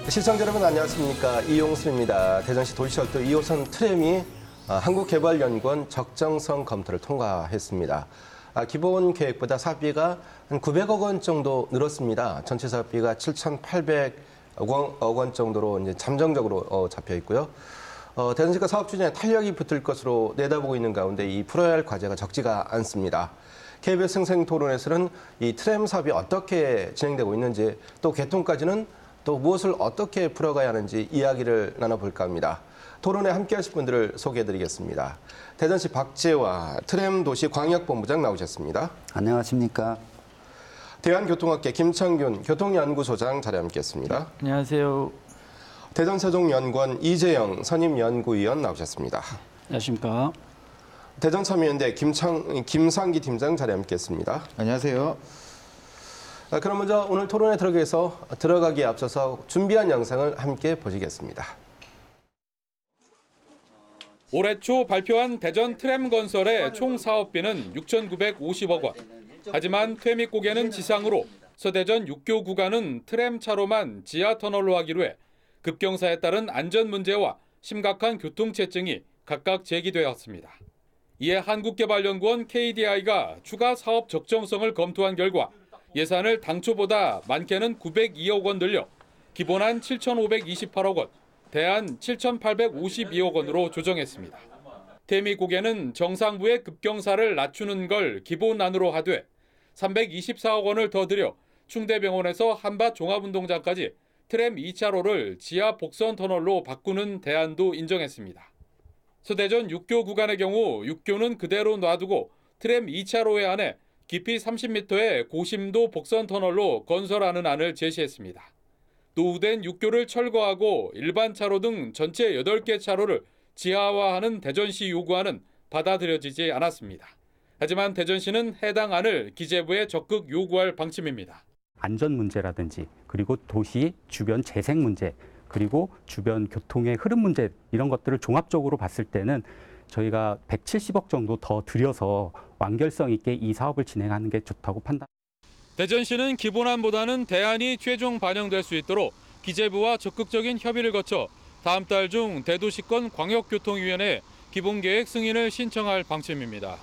시청자 여러분 안녕하십니까. 이용수입니다. 대전시 도시철도 2호선 트램이 한국개발연구원 적정성 검토를 통과했습니다. 기본 계획보다 사업비가 한 900억 원 정도 늘었습니다. 전체 사업비가 7,800억 원 정도로 이제 잠정적으로 잡혀 있고요. 대전시가 사업 추진에 탄력이 붙을 것으로 내다보고 있는 가운데 이 풀어야 할 과제가 적지가 않습니다. KBS 생생토론에서는 이 트램 사업이 어떻게 진행되고 있는지 또 개통까지는 또 무엇을 어떻게 풀어가야 하는지 이야기를 나눠볼까 합니다. 토론에 함께하실 분들을 소개해드리겠습니다. 대전시 박재화 트램도시광역본부장 나오셨습니다. 안녕하십니까. 대한교통학회 김창균 교통연구소장 자리에 함께했습니다. 안녕하세요. 대전세종연구원 이재영 선임연구위원 나오셨습니다. 안녕하십니까. 대전참여연대 김상기 팀장 자리에 함께했습니다. 안녕하세요. 그럼 먼저 오늘 토론에 들어가기에 앞서서 준비한 영상을 함께 보시겠습니다. 올해 초 발표한 대전 트램 건설의 총 사업비는 6,950억 원. 하지만 퇴미고개는 지상으로, 서대전 6교 구간은 트램 차로만 지하 터널로 하기로 해 급경사에 따른 안전 문제와 심각한 교통체증이 각각 제기되었습니다. 이에 한국개발연구원 KDI가 추가 사업 적정성을 검토한 결과 예산을 당초보다 많게는 902억 원 늘려 기본안 7,528억 원, 대안 7,852억 원으로 조정했습니다. 퇴미고개는 정상부의 급경사를 낮추는 걸 기본안으로 하되 324억 원을 더 들여 충대병원에서 한밭 종합운동장까지 트램 2차로를 지하 복선 터널로 바꾸는 대안도 인정했습니다. 서대전 6교 구간의 경우 6교는 그대로 놔두고 트램 2차로에 한해 깊이 30m의 고심도 복선 터널로 건설하는 안을 제시했습니다. 노후된 6교를 철거하고 일반 차로 등 전체 8개 차로를 지하화하는 대전시 요구안은 받아들여지지 않았습니다. 하지만 대전시는 해당 안을 기재부에 적극 요구할 방침입니다. 안전 문제라든지 그리고 도시 주변 재생 문제 그리고 주변 교통의 흐름 문제 이런 것들을 종합적으로 봤을 때는 저희가 170억 정도 더 들여서 완결성 있게 이 사업을 진행하는 게 좋다고 판단. 대전시는 기본안보다는 대안이 최종 반영될 수 있도록 기재부와 적극적인 협의를 거쳐 다음 달 중 대도시권 광역교통위원회에 기본계획 승인을 신청할 방침입니다.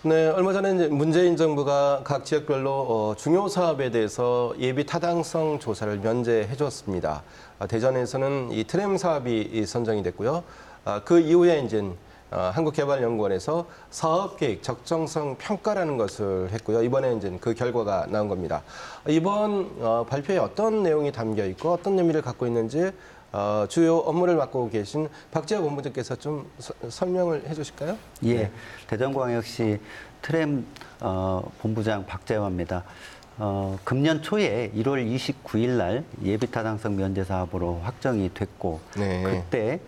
네, 얼마 전에 이제 문재인 정부가 각 지역별로 중요 사업에 대해서 예비 타당성 조사를 면제해 줬습니다. 대전에서는 이 트램 사업이 선정이 됐고요. 그 이후에 이제 한국개발연구원에서 사업계획 적정성 평가라는 것을 했고요. 이번에 이제 그 결과가 나온 겁니다. 이번 발표에 어떤 내용이 담겨 있고 어떤 의미를 갖고 있는지 주요 업무를 맡고 계신 박재화 본부장께서 좀 설명을 해주실까요? 예, 네. 대전광역시 트램 본부장 박재화입니다. 금년 초에 1월 29일 날 예비타당성 면제 사업으로 확정이 됐고 네. 그때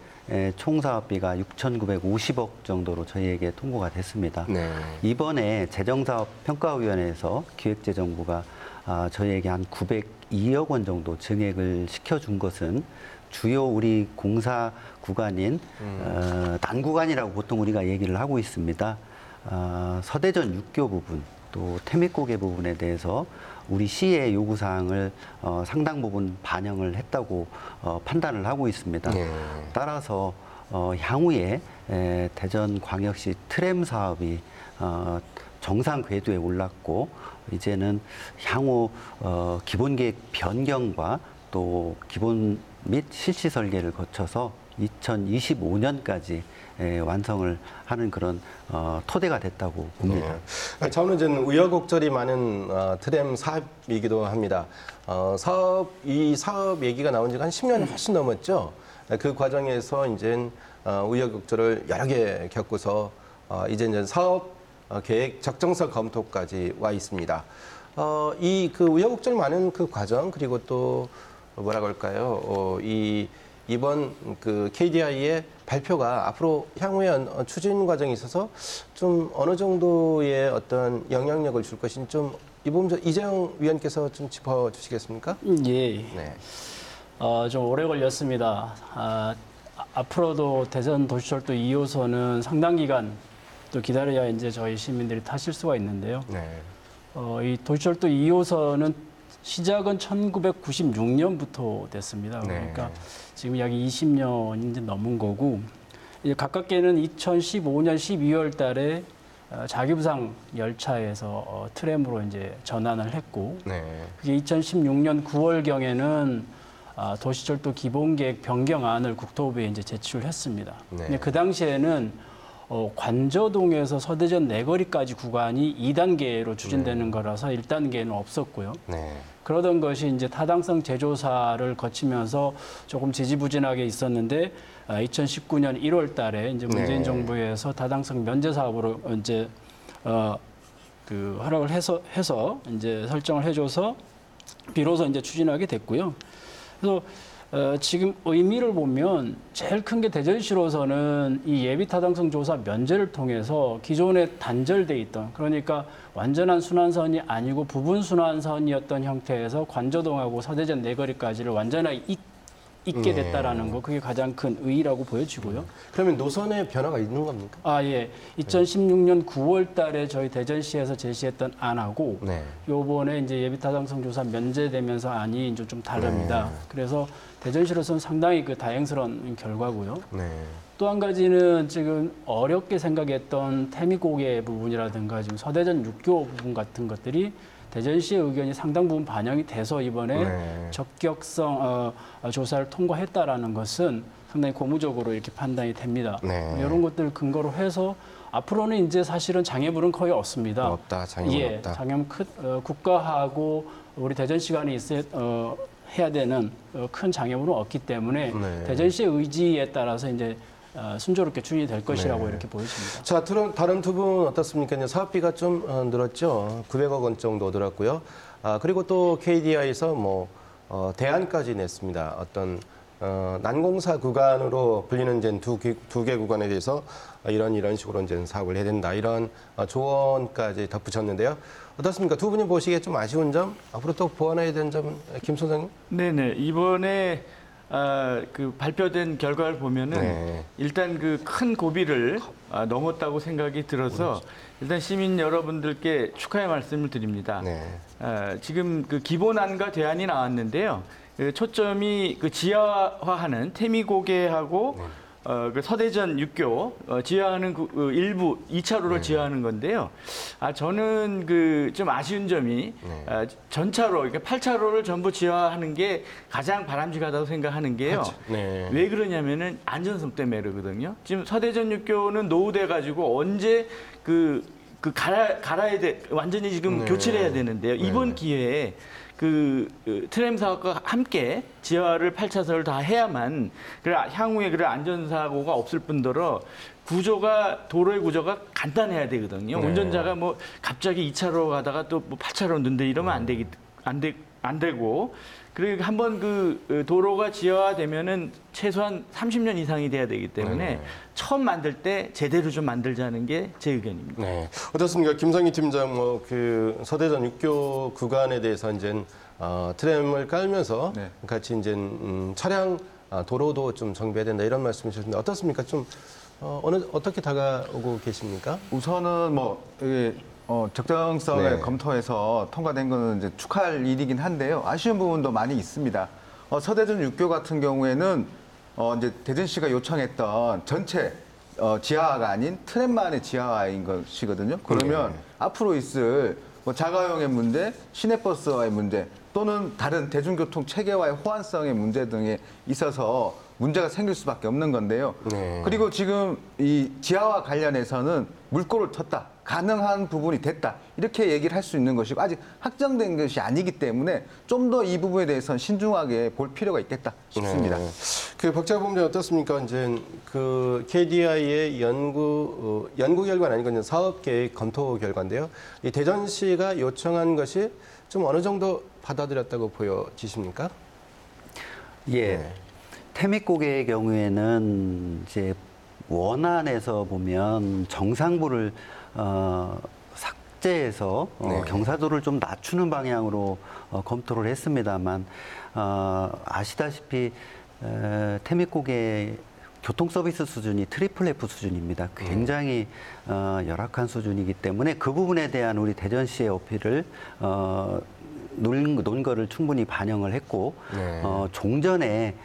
총 사업비가 6,950억 정도로 저희에게 통보가 됐습니다. 네. 이번에 재정사업평가위원회에서 기획재정부가 저희에게 한 902억 원 정도 증액을 시켜준 것은 주요 우리 공사 구간인 난구간이라고 보통 우리가 얘기를 하고 있습니다. 서대전 6교 부분 또 태미고개 부분에 대해서 우리 시의 요구사항을 상당 부분 반영을 했다고 판단을 하고 있습니다. 네. 따라서 향후에 대전광역시 트램 사업이 정상 궤도에 올랐고 이제는 향후 기본계획 변경과 또 기본 및 실시 설계를 거쳐서 2025년까지 완성을 하는 그런 토대가 됐다고 봅니다. 네. 저는 우여곡절이 많은 트램 사업이기도 합니다. 이 사업 얘기가 나온 지가 한 10년이 훨씬 넘었죠. 그 과정에서 이제 우여곡절을 여러 개 겪고서 이제 사업 계획 적정성 검토까지 와 있습니다. 그 우여곡절 많은 그 과정 그리고 또 뭐라고 할까요? 이번 그 KDI의 발표가 앞으로 향후에 추진 과정에 있어서 좀 어느 정도의 어떤 영향력을 줄 것인지 좀 이 부분 이재영 위원께서 좀 짚어주시겠습니까? 예. 네. 좀 오래 걸렸습니다. 앞으로도 대전 도시철도 2호선은 상당 기간 또 기다려야 이제 저희 시민들이 타실 수가 있는데요. 네. 이 도시철도 2호선은 시작은 1996년부터 됐습니다. 네. 그러니까 지금 약 20년이 이제 넘은 거고, 이제 가깝게는 2015년 12월 달에 자기부상 열차에서 트램으로 이제 전환을 했고, 네. 그게 2016년 9월경에는 도시철도 기본계획 변경안을 국토부에 이제 제출했습니다. 네. 근데 그 당시에는 관저동에서 서대전 내거리까지 구간이 2단계로 추진되는 거라서 1단계는 없었고요. 네. 그러던 것이 이제 타당성 재조사를 거치면서 조금 지지부진하게 있었는데 2019년 1월 달에 이제 문재인 네. 정부에서 타당성 면제 사업으로 이제 그 허락을 해서 이제 설정을 해줘서 비로소 이제 추진하게 됐고요. 그래서 지금 의미를 보면 제일 큰 게 대전시로서는 이 예비 타당성 조사 면제를 통해서 기존에 단절돼 있던, 그러니까 완전한 순환선이 아니고 부분 순환선이었던 형태에서 관저동하고 서대전 내거리까지를 완전하게 잇게 됐다라는 거, 그게 가장 큰 의의라고 보여지고요. 그러면 노선에 변화가 있는 겁니까? 예. 2016년 9월 달에 저희 대전시에서 제시했던 안하고 네. 요번에 이제 예비 타당성 조사 면제되면서 안이 이제 좀 다릅니다. 그래서 대전시로서는 상당히 그 다행스러운 결과고요. 네. 또 한 가지는 지금 어렵게 생각했던 태미고개 부분이라든가 지금 서대전 6교 부분 같은 것들이 대전시의 의견이 상당 부분 반영이 돼서 이번에 네. 적격성 조사를 통과했다라는 것은 상당히 고무적으로 이렇게 판단이 됩니다. 네. 이런 것들을 근거로 해서 앞으로는 이제 사실은 장애물은 거의 없습니다. 없다. 장애물 없다. 장애물 국가하고 우리 대전시 간에 해야 되는 큰 장애물은 없기 때문에 네. 대전시의 의지에 따라서 이제 순조롭게 추진이 될 것이라고 이렇게 보여집니다. 자, 다른 두 분 어떻습니까? 이제 사업비가 좀 늘었죠. 900억 원 정도 늘었고요. 그리고 또 KDI에서 대안까지 냈습니다. 어떤 난공사 구간으로 불리는 이제 두 개 구간에 대해서 이런 식으로 이제 사업을 해야 된다. 이런 조언까지 덧붙였는데요. 어떻습니까? 두 분이 보시기에 좀 아쉬운 점, 앞으로 또 보완해야 되는 점은 김 소장님? 네네. 이번에 그 발표된 결과를 보면은 네. 일단 그 큰 고비를 넘었다고 생각이 들어서 일단 시민 여러분들께 축하의 말씀을 드립니다. 네. 지금 그 기본안과 대안이 나왔는데요. 그 초점이 그 지하화하는 태미고개하고 그 서대전 6교 지하하는 그 일부 2차로를 지하하는 건데요. 저는 그 좀 아쉬운 점이 전차로 이렇게 8차로를 전부 지하하는 게 가장 바람직하다고 생각하는 게요. 네. 왜 그러냐면은 안전성 때문에 그러거든요. 지금 서대전 6교는 노후돼 가지고 언제 갈아야 돼, 완전히 지금 네. 교체를 해야 되는데요. 이번 기회에 그 트램 사업과 함께 지하를 8차선을 다 해야만 향후에 안전사고가 없을 뿐더러 도로의 구조가 간단해야 되거든요. 네. 운전자가 갑자기 2차로 가다가 또 8차로 는데 이러면 안 되고, 그리고 한번 그 도로가 지하화되면은 최소한 30년 이상이 돼야 되기 때문에 처음 만들 때 제대로 좀 만들자는 게 제 의견입니다. 네. 어떻습니까? 김성희 팀장, 그 서대전 6교 구간에 대해서 이제 트램을 깔면서 네. 같이 이제 차량 도로도 좀 정비해야 된다 이런 말씀이셨는데 어떻습니까? 좀 어떻게 다가오고 계십니까? 우선은 이게 적정성을 네. 검토해서 통과된 거는 이제 축하할 일이긴 한데요. 아쉬운 부분도 많이 있습니다. 서대전 6교 같은 경우에는 이제 대전시가 요청했던 전체 지하화가 아닌 트램만의 지하화인 것이거든요. 그러면 네. 앞으로 있을 자가용의 문제, 시내버스와의 문제 또는 다른 대중교통 체계와의 호환성의 문제 등에 있어서 문제가 생길 수밖에 없는 건데요. 네. 그리고 지금 이 지하와 관련해서는 물꼬를 텄다. 가능한 부분이 됐다. 이렇게 얘기를 할 수 있는 것이고 아직 확정된 것이 아니기 때문에 좀 더 이 부분에 대해서는 신중하게 볼 필요가 있겠다 싶습니다. 네. 그 박자범님 어떻습니까? 이제 그 KDI의 연구 결과는 아니고 사업 계획 검토 결과인데요. 이 대전시가 요청한 것이 좀 어느 정도 받아들였다고 보여지십니까? 예. 네. 태미고개의 경우에는 이제 원안에서 보면 정상부를 삭제해서 네. 경사도를 좀 낮추는 방향으로 검토를 했습니다만 아시다시피 태미고개 교통 서비스 수준이 트리플 F 수준입니다. 굉장히 열악한 수준이기 때문에 그 부분에 대한 우리 대전시의 어필을 논거를 충분히 반영을 했고 네. 종전에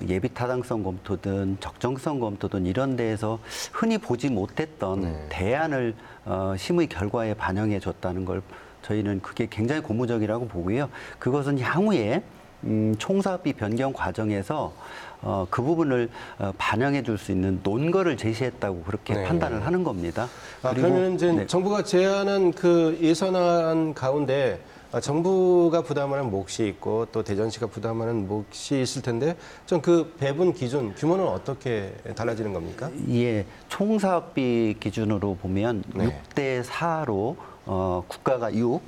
예비 타당성 검토든 적정성 검토든 이런 데에서 흔히 보지 못했던 네. 대안을 심의 결과에 반영해 줬다는 걸 저희는 그게 굉장히 고무적이라고 보고요. 그것은 향후에 총사업비 변경 과정에서 그 부분을 반영해 줄 수 있는 논거를 제시했다고 그렇게 네. 판단을 하는 겁니다. 그러면 이제 네. 정부가 제안한 그 예산안 가운데 정부가 부담하는 몫이 있고 또 대전시가 부담하는 몫이 있을 텐데 좀 그 배분 기준 규모는 어떻게 달라지는 겁니까? 예, 총사업비 기준으로 보면 네. 6대 4로 국가가 6,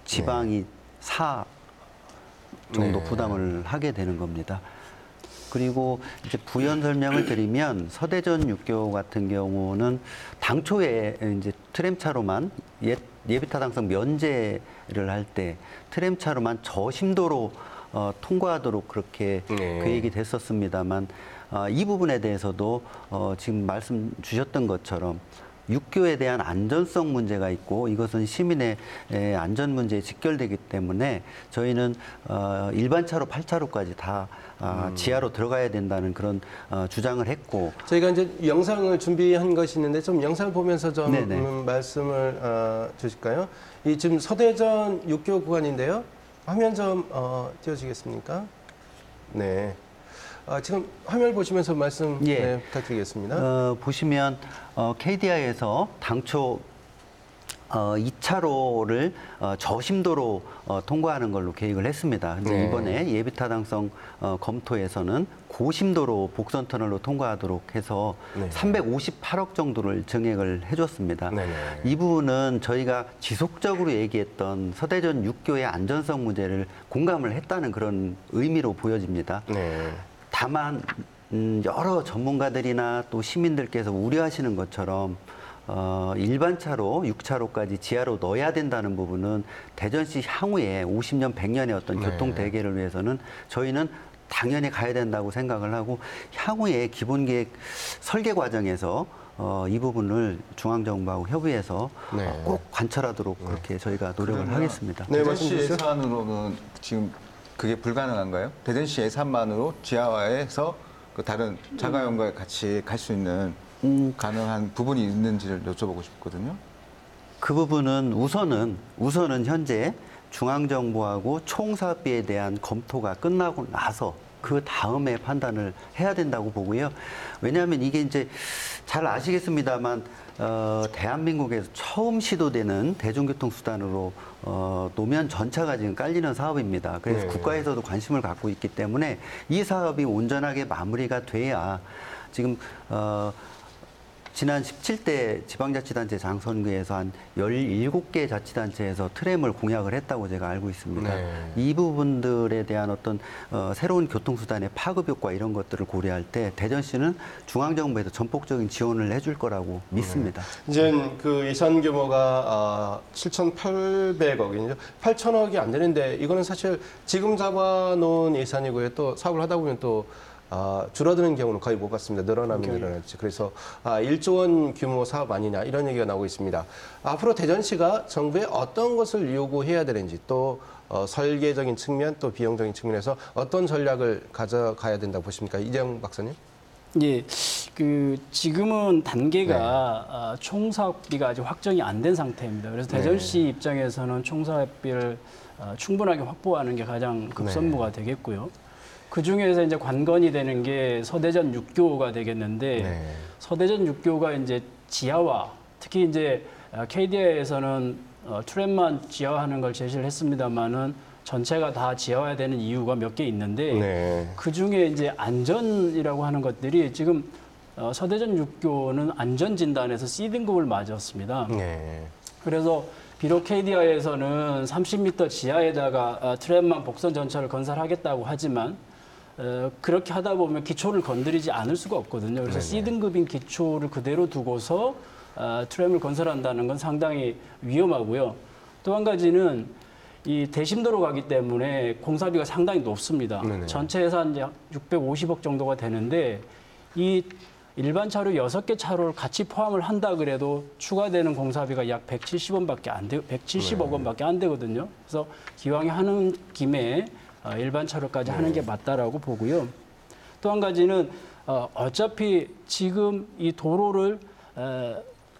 지방이 4 정도 네. 부담을 하게 되는 겁니다. 그리고 이제 부연 설명을 드리면 서대전 육교 같은 경우는 당초에 이제 트램차로만 예비타당성 면제를 할 때 트램차로만 저심도로 통과하도록 그렇게 네. 계획이 됐었습니다만 이 부분에 대해서도 지금 말씀 주셨던 것처럼 육교에 대한 안전성 문제가 있고 이것은 시민의 안전 문제에 직결되기 때문에 저희는 일반 차로 8차로까지 다 지하로 들어가야 된다는 그런 주장을 했고 저희가 이제 영상을 준비한 것이 있는데 좀 영상을 보면서 좀 네네. 말씀을 주실까요? 이 지금 서대전 육교 구간인데요. 화면 좀 띄워주시겠습니까? 네. 지금 화면 보시면서 말씀 예. 네, 부탁드리겠습니다. 보시면 KDI에서 당초 2차로를 저심도로 통과하는 걸로 계획을 했습니다. 근데 네. 이번에 예비타당성 검토에서는 고심도로 복선 터널로 통과하도록 해서 네. 358억 정도를 증액을 해줬습니다. 네네. 이 부분은 저희가 지속적으로 얘기했던 서대전 육교의 안전성 문제를 공감을 했다는 그런 의미로 보여집니다. 네. 다만 여러 전문가들이나 또 시민들께서 우려하시는 것처럼 일반 차로 6차로까지 지하로 넣어야 된다는 부분은 대전시 향후에 50년, 100년의 어떤 네. 교통 대계를 위해서는 저희는 당연히 가야 된다고 생각을 하고 향후에 기본계획 설계 과정에서 이 부분을 중앙정부하고 협의해서 네. 꼭 관철하도록 그렇게 저희가 노력을 그러면 하겠습니다. 네, 대전시 말씀 주시죠. 예산으로는 지금 그게 불가능한가요? 대전시 예산만으로 지하화해서 그 다른 자가용과 같이 갈 수 있는 가능한 부분이 있는지를 여쭤보고 싶거든요. 그 부분은 우선은 현재 중앙정부하고 총사업비에 대한 검토가 끝나고 나서 그 다음에 판단을 해야 된다고 보고요. 왜냐하면 이게 이제 잘 아시겠습니다만 대한민국에서 처음 시도되는 대중교통수단으로 노면 전차가 지금 깔리는 사업입니다. 그래서 네. 국가에서도 관심을 갖고 있기 때문에 이 사업이 온전하게 마무리가 돼야 지금 지난 17대 지방자치단체 장선거에서 한 17개 자치단체에서 트램을 공약을 했다고 제가 알고 있습니다. 네. 이 부분들에 대한 어떤 새로운 교통수단의 파급 효과 이런 것들을 고려할 때 대전시는 중앙정부에서 전폭적인 지원을 해줄 거라고 믿습니다. 이제 그 예산 규모가 7,800억이죠. 8,000억이 안 되는데 이거는 사실 지금 잡아놓은 예산이고요. 또 사업을 하다 보면 또 줄어드는 경우는 거의 못 봤습니다. 늘어나면 늘어났지. 그래서 1조 원 규모 사업 아니냐 이런 얘기가 나오고 있습니다. 앞으로 대전시가 정부에 어떤 것을 요구해야 되는지 또 설계적인 측면 또 비용적인 측면에서 어떤 전략을 가져가야 된다고 보십니까? 이재영 박사님? 예, 그 지금은 단계가 총사업비가 아직 확정이 안 된 상태입니다. 그래서 대전시 입장에서는 총사업비를 충분하게 확보하는 게 가장 급선무가 되겠고요. 그 중에서 이제 관건이 되는 게 서대전 육교가 되겠는데 네. 서대전 육교가 이제 지하화, 특히 이제 KDI에서는 트램만 지하화하는 걸 제시를 했습니다만은 전체가 다 지하화해야 되는 이유가 몇 개 있는데 네. 그 중에 이제 안전이라고 하는 것들이 지금 서대전 육교는 안전진단에서 C등급을 맞았습니다. 네. 그래서 비록 KDI에서는 30m 지하에다가 트램만 복선 전차를 건설하겠다고 하지만 그렇게 하다 보면 기초를 건드리지 않을 수가 없거든요. 그래서 C등급인 기초를 그대로 두고서 트램을 건설한다는 건 상당히 위험하고요. 또 한 가지는 이 대심도로 가기 때문에 공사비가 상당히 높습니다. 네네. 전체 예산 이제 650억 정도가 되는데 이 일반 차로 6개 차로를 같이 포함을 한다 그래도 추가되는 공사비가 약 170억 원밖에 안 되거든요. 그래서 기왕에 하는 김에 일반 차로까지 하는 게 맞다라고 보고요. 또 한 가지는 어차피 지금 이 도로를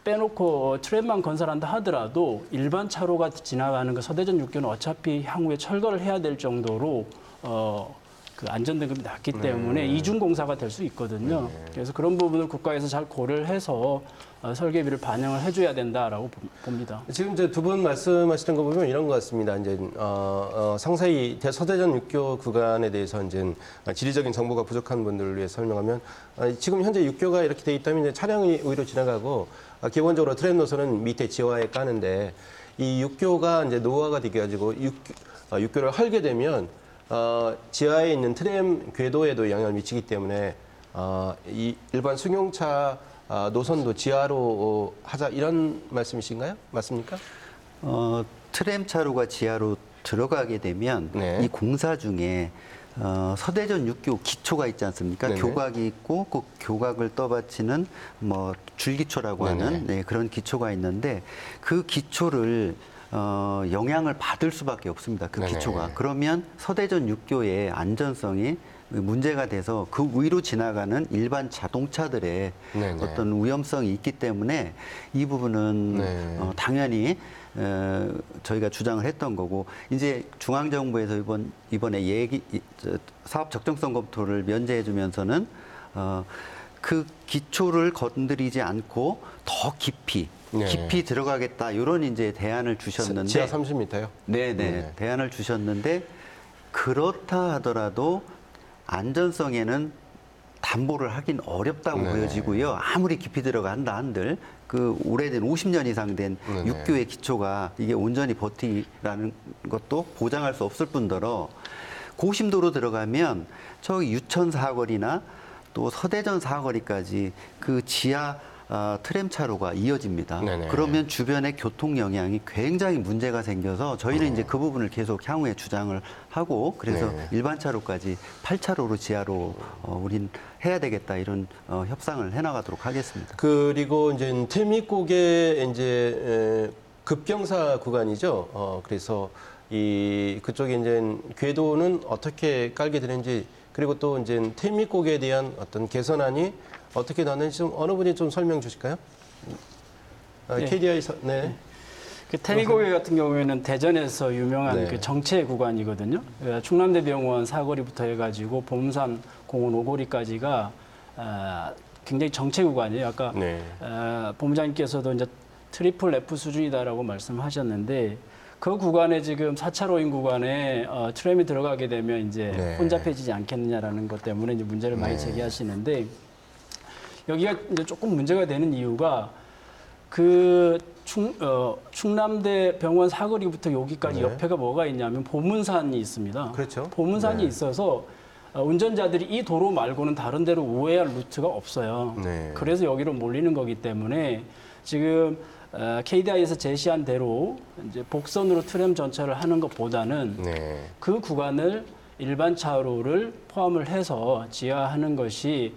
빼놓고 트램만 건설한다 하더라도 일반 차로가 지나가는 그 서대전 6교는 어차피 향후에 철거를 해야 될 정도로 그 안전등급이 낮기 때문에 이중 공사가 될 수 있거든요. 그래서 그런 부분을 국가에서 잘 고려를 해서 설계비를 반영을 해줘야 된다라고 봅니다. 지금 이제 두 분 말씀하시는 거 보면 이런 것 같습니다. 이제 상세히 서대전 6교 구간에 대해서 이제 지리적인 정보가 부족한 분들을 위해 설명하면 지금 현재 6교가 이렇게 돼 있다면 이제 차량이 위로 지나가고 기본적으로 트램 노선은 밑에 지하에 까는데 이 6교가 이제 노후화가 돼가지고 6교를 헐게 되면 지하에 있는 트램 궤도에도 영향을 미치기 때문에 이 일반 승용차 노선도 지하로 하자 이런 말씀이신가요? 맞습니까? 트램 차로가 지하로 들어가게 되면 네. 이 공사 중에 서대전 6교 기초가 있지 않습니까? 네네. 교각이 있고 그 교각을 떠받치는 뭐 줄기초라고 하는 그런 기초가 있는데 그 기초를 영향을 받을 수밖에 없습니다. 그 네네. 기초가. 그러면 서대전 6교의 안전성이 문제가 돼서 그 위로 지나가는 일반 자동차들의 네네. 어떤 위험성이 있기 때문에 이 부분은 네. 당연히 저희가 주장을 했던 거고 이제 중앙정부에서 이번에 사업 적정성 검토를 면제해 주면서는 그 기초를 건드리지 않고 더 깊이 들어가겠다 이런 이제 대안을 주셨는데 지하 30m요? 네네 대안을 주셨는데 그렇다 하더라도 안전성에는 담보를 하긴 어렵다고 보여지고요. 아무리 깊이 들어간다 한들 그 오래된 50년 이상 된 6교의 기초가 이게 온전히 버티라는 것도 보장할 수 없을 뿐더러 고심도로 들어가면 저기 유천 사거리나 또 서대전 사거리까지 그 지하 트램 차로가 이어집니다. 네네. 그러면 주변의 교통 영향이 굉장히 문제가 생겨서 저희는 이제 그 부분을 계속 향후에 주장을 하고 그래서 네. 일반 차로까지 8차로로 지하로 우린 해야 되겠다 이런 협상을 해나가도록 하겠습니다. 그리고 이제 태미곡의 이제 급경사 구간이죠. 그래서 그쪽에 이제 궤도는 어떻게 깔게 되는지 그리고 또 이제 태미곡에 대한 어떤 개선안이 어떻게 나는지 좀 어느 분이 좀 설명 주실까요? 네. KDI 그 태미고개 같은 경우에는 대전에서 유명한 네. 그 정체 구간이거든요. 충남대병원 사거리부터 해가지고 봄산 공원 오거리까지가 굉장히 정체 구간이에요. 아까 네. 본부장님께서도 이제 트리플 F 수준이다라고 말씀하셨는데 그 구간에 지금 4차로인 구간에 트램이 들어가게 되면 이제 네. 혼잡해지지 않겠느냐라는 것 때문에 이제 문제를 많이 제기하시는데 여기가 이제 조금 문제가 되는 이유가 그 충남대 병원 사거리부터 여기까지 네. 옆에가 뭐가 있냐면 보문산이 있습니다. 그렇죠. 보문산이 네. 있어서 운전자들이 이 도로 말고는 다른 데로 우회할 루트가 없어요. 네. 그래서 여기로 몰리는 거기 때문에 지금 KDI에서 제시한 대로 이제 복선으로 트램 전철을 하는 것보다는 네. 그 구간을 일반 차로를 포함을 해서 지하하는 것이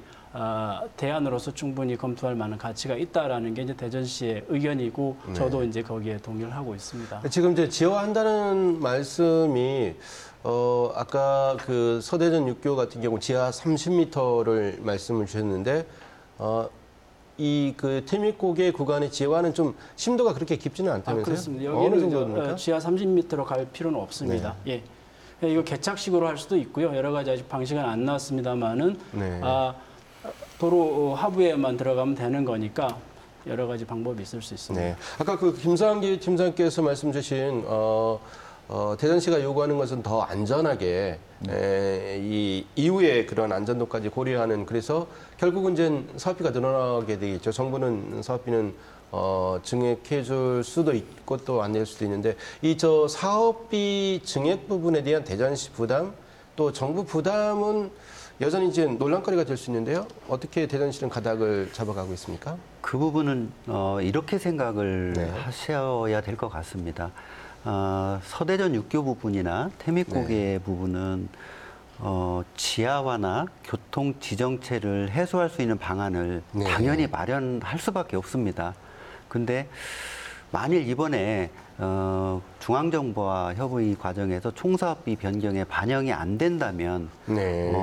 대안으로서 충분히 검토할 만한 가치가 있다라는 게 이제 대전시의 의견이고 저도 이제 거기에 동의를 하고 있습니다. 지금 이제 지하한다는 말씀이 아까 그 서대전 6교 같은 경우 지하 30m를 말씀을 주셨는데 이 그 태미고개 구간의 지하는 좀 심도가 그렇게 깊지는 않다면서요? 그렇습니다. 어느 여기는 정도입니까? 지하 30m로 갈 필요는 없습니다. 예. 이거 개착식으로 할 수도 있고요. 여러 가지 아직 방식은 안 나왔습니다만은 네. 도로 하부에만 들어가면 되는 거니까 여러 가지 방법이 있을 수 있습니다. 네. 아까 그 김상기 팀장께서 말씀 주신 대전시가 요구하는 것은 더 안전하게 이 이후에 그런 안전도까지 고려하는 그래서 결국은 이제 사업비가 늘어나게 되겠죠. 정부는 사업비는 증액해 줄 수도 있고 또 안 낼 수도 있는데 이 사업비 증액 부분에 대한 대전시 부담 또 정부 부담은 여전히 이제 논란거리가 될 수 있는데요. 어떻게 대전시는 가닥을 잡아가고 있습니까? 그 부분은 이렇게 생각을 네. 하셔야 될 것 같습니다. 서대전 6교 부분이나 태미고개 부분은 지하화나 교통 지정체를 해소할 수 있는 방안을 네. 당연히 마련할 수밖에 없습니다. 근데 만일 이번에 중앙정부와 협의 과정에서 총사업비 변경에 반영이 안 된다면 네.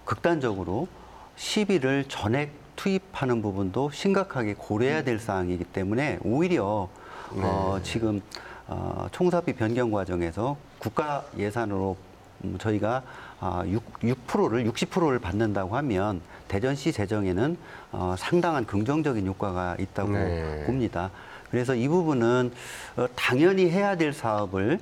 극단적으로 시비를 전액 투입하는 부분도 심각하게 고려해야 될 사항이기 때문에 오히려 지금 총사업비 변경 과정에서 국가 예산으로 저희가 6%를 60%를 받는다고 하면 대전시 재정에는 상당한 긍정적인 효과가 있다고 네. 봅니다. 그래서 이 부분은 당연히 해야 될 사업을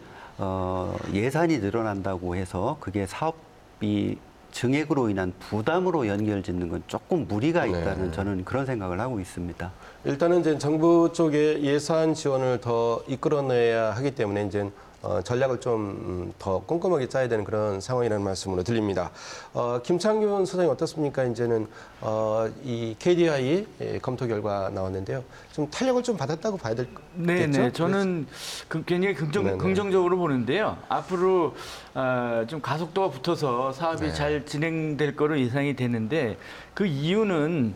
예산이 늘어난다고 해서 그게 사업비 증액으로 인한 부담으로 연결짓는 건 조금 무리가 있다는 네. 저는 그런 생각을 하고 있습니다. 일단은 이제 정부 쪽에 예산 지원을 더 이끌어내야 하기 때문에 이제 전략을 좀 더 꼼꼼하게 짜야 되는 그런 상황이라는 말씀으로 들립니다. 김창균 소장님 어떻습니까? 이제는 이 KDI 검토 결과 나왔는데요. 좀 탄력을 좀 받았다고 봐야 될겠죠? 네네. 저는 굉장히 네네. 긍정적으로 보는데요. 앞으로 좀 가속도가 붙어서 사업이 네. 잘 진행될 거로 예상이 되는데 그 이유는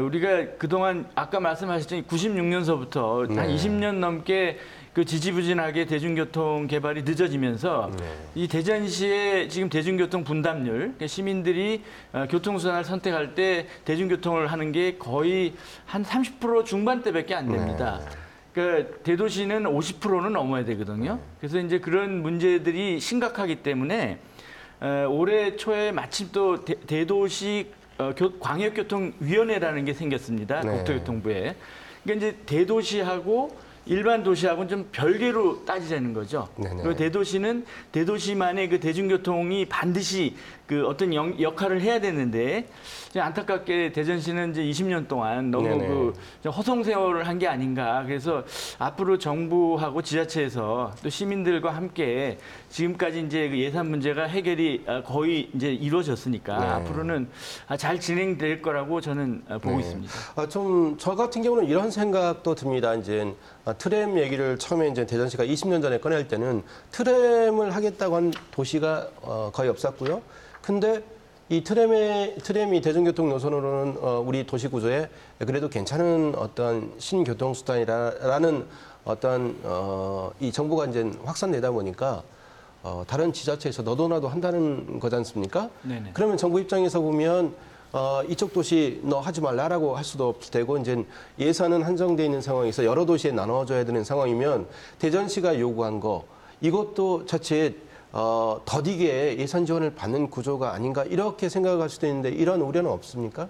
우리가 그동안 아까 말씀하셨던 96년서부터 한 네. 20년 넘게 그 지지부진하게 대중교통 개발이 늦어지면서 이 대전시의 지금 대중교통 분담률, 그러니까 시민들이 교통수단을 선택할 때 대중교통을 하는 게 거의 한 30% 중반대밖에 안 됩니다. 그러니까 대도시는 50%는 넘어야 되거든요. 그래서 이제 그런 문제들이 심각하기 때문에 올해 초에 마침 또 대도시 광역교통위원회라는 게 생겼습니다. 네. 국토교통부에. 그러니까 이제 대도시하고 일반 도시하고는 좀 별개로 따지자는 거죠. 네네. 그리고 대도시는 대도시만의 그 대중교통이 반드시 그 어떤 역할을 해야 되는데 안타깝게 대전시는 이제 20년 동안 너무 네네. 그 허송세월을 한 게 아닌가. 그래서 앞으로 정부하고 지자체에서 또 시민들과 함께 지금까지 이제 그 예산 문제가 해결이 거의 이제 이루어졌으니까 네. 앞으로는 잘 진행될 거라고 저는 보고 있습니다. 좀 저 같은 경우는 이런 생각도 듭니다. 이제 트램 얘기를 처음에 이제 대전시가 20년 전에 꺼낼 때는 트램을 하겠다고 한 도시가 거의 없었고요. 근데 이 트램이 대중교통 노선으로는 우리 도시 구조에 그래도 괜찮은 어떤 신교통수단이라는 어떤 이 정보가 이제 확산되다 보니까 다른 지자체에서 너도나도 한다는 거지 않습니까? 네네. 그러면 정부 입장에서 보면 이쪽 도시 너 하지 말라라고 할 수도 없을 테고 이제 예산은 한정돼 있는 상황에서 여러 도시에 나눠줘야 되는 상황이면 대전시가 요구한 거 이것도 자칫 더디게 예산 지원을 받는 구조가 아닌가 이렇게 생각할 수도 있는데 이런 우려는 없습니까?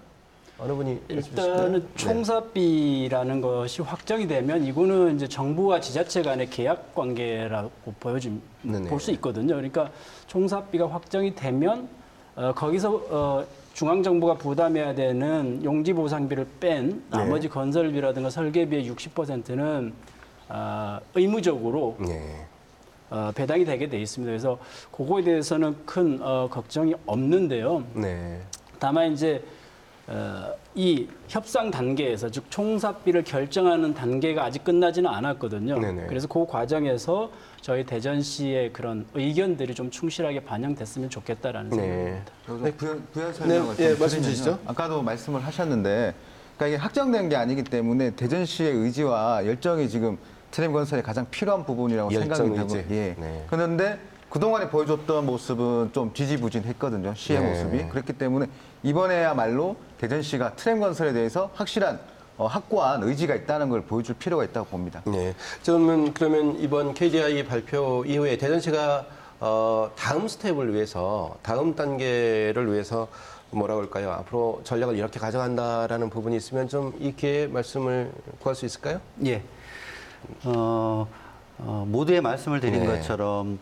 어느 분이 일단은 총사비라는 것이 확정이 되면 이거는 이제 정부와 지자체 간의 계약 관계라고 네네. 볼 수 있거든요. 그러니까 총사비가 확정이 되면 거기서 중앙정부가 부담해야 되는 용지보상비를 뺀 나머지 건설비라든가 설계비의 60%는 의무적으로 네. 배당이 되게 돼 있습니다. 그래서 그거에 대해서는 큰 걱정이 없는데요. 네. 다만 이제 이 협상 단계에서 즉 총사비를 결정하는 단계가 아직 끝나지는 않았거든요. 네네. 그래서 그 과정에서 저희 대전시의 그런 의견들이 좀 충실하게 반영됐으면 좋겠다라는 생각입니다. 저도 부연 설명을 네, 좀 말씀 드리면요. 주시죠. 아까도 말씀을 하셨는데, 그러니까 이게 확정된 게 아니기 때문에 대전시의 의지와 열정이 지금 트램 건설에 가장 필요한 부분이라고 열정, 생각이 되고, 의지. 예. 네. 그런데 그동안에 보여줬던 모습은 좀 지지부진했거든요. 시의 네. 모습이. 그렇기 때문에 이번에야말로 대전시가 트램 건설에 대해서 확실한 확고한 의지가 있다는 걸 보여줄 필요가 있다고 봅니다. 네. 저는 그러면 이번 KDI 발표 이후에 대전시가 다음 스텝을 위해서 다음 단계를 위해서 뭐라고 할까요? 앞으로 전략을 이렇게 가져간다라는 부분이 있으면 좀 이 기회에 말씀을 구할 수 있을까요? 예. 모두의 말씀을 드린 네. 것처럼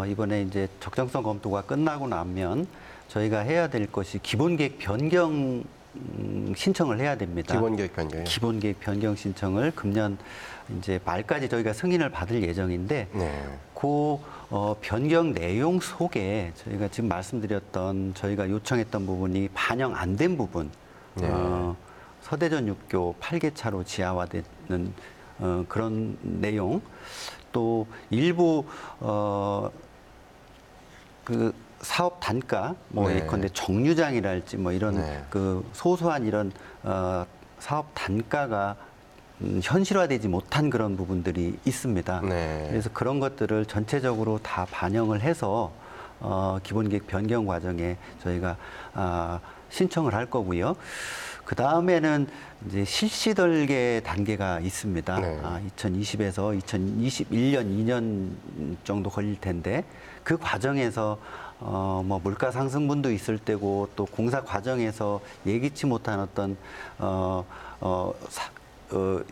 이번에 이제 적정성 검토가 끝나고 나면 저희가 해야 될 것이 기본계획 변경 신청을 해야 됩니다. 기본계획 변경이요. 기본계획 변경 신청을 금년 이제 말까지 저희가 승인을 받을 예정인데 네. 그 변경 내용 속에 저희가 지금 말씀드렸던 저희가 요청했던 부분이 반영 안 된 부분, 네. 서대전 6교 8개차로 지하화되는 그런 내용, 또 일부 그 사업 단가, 뭐 네. 예컨대 정류장이랄지 뭐 이런 네. 그 소소한 이런 사업 단가가 현실화되지 못한 그런 부분들이 있습니다. 네. 그래서 그런 것들을 전체적으로 다 반영을 해서 기본계획 변경 과정에 저희가 신청을 할 거고요. 그 다음에는 이제 실시설계 단계가 있습니다. 네. 2020에서 2021년 2년 정도 걸릴 텐데 그 과정에서 뭐 물가 상승분도 있을 때고 또 공사 과정에서 예기치 못한 어떤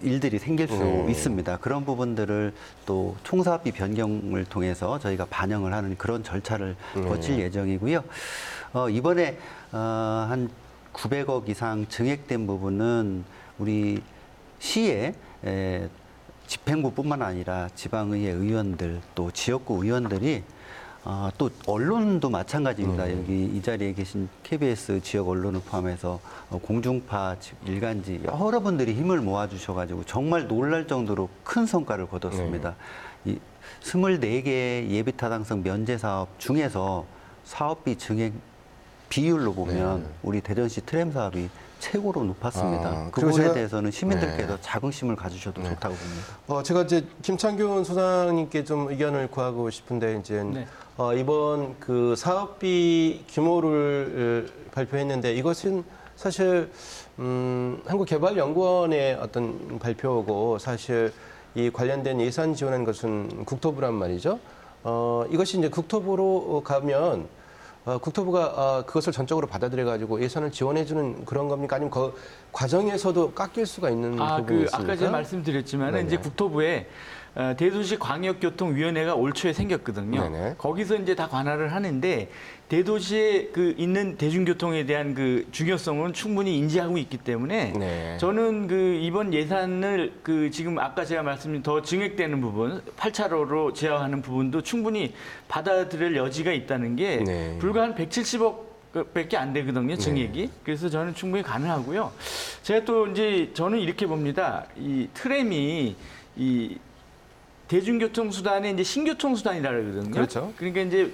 일들이 생길 수 있습니다. 그런 부분들을 또 총사업비 변경을 통해서 저희가 반영을 하는 그런 절차를 거칠 예정이고요. 이번에 한 900억 이상 증액된 부분은 우리 시의 집행부뿐만 아니라 지방의회 의원들 또 지역구 의원들이 또 언론도 마찬가지입니다. 여기 이 자리에 계신 KBS 지역 언론을 포함해서 공중파, 일간지 여러 분들이 힘을 모아주셔가지고 정말 놀랄 정도로 큰 성과를 거뒀습니다. 이 24개 예비타당성 면제 사업 중에서 사업비 증액 비율로 보면 우리 대전시 트램 사업이 최고로 높았습니다. 그 그리고 부분에 제가- 대해서는 시민들께서 자긍심을 가지셔도 좋다고 봅니다. 제가 이제 김창균 소장님께 좀 의견을 구하고 싶은데 이제 네. 이번 그 사업비 규모를 발표했는데 이것은 사실 한국개발연구원의 어떤 발표고 사실 이 관련된 예산 지원한 것은 국토부란 말이죠. 이것이 이제 국토부로 가면 국토부가 그것을 전적으로 받아들여 가지고 예산을 지원해 주는 그런 겁니까? 아니면 그 과정에서도 깎일 수가 있는 부분이 있습니까? 아까 제가 말씀드렸지만 네네. 이제 국토부에 대도시 광역교통위원회가 올 초에 생겼거든요. 네네. 거기서 이제 다 관할을 하는데 대도시에 그 있는 대중교통에 대한 그 중요성은 충분히 인지하고 있기 때문에 네. 저는 그 이번 예산을 그 지금 아까 제가 말씀드린 더 증액되는 부분 8차로로 제어하는 부분도 충분히 받아들일 여지가 있다는 게 네. 불과 한 170억 밖에 안 되거든요, 증액이. 그래서 저는 충분히 가능하고요. 제가 또 이제 저는 이렇게 봅니다. 이 트램이 이 대중교통 수단의 이제 신교통 수단이라 그러거든요. 그렇죠. 그러니까 이제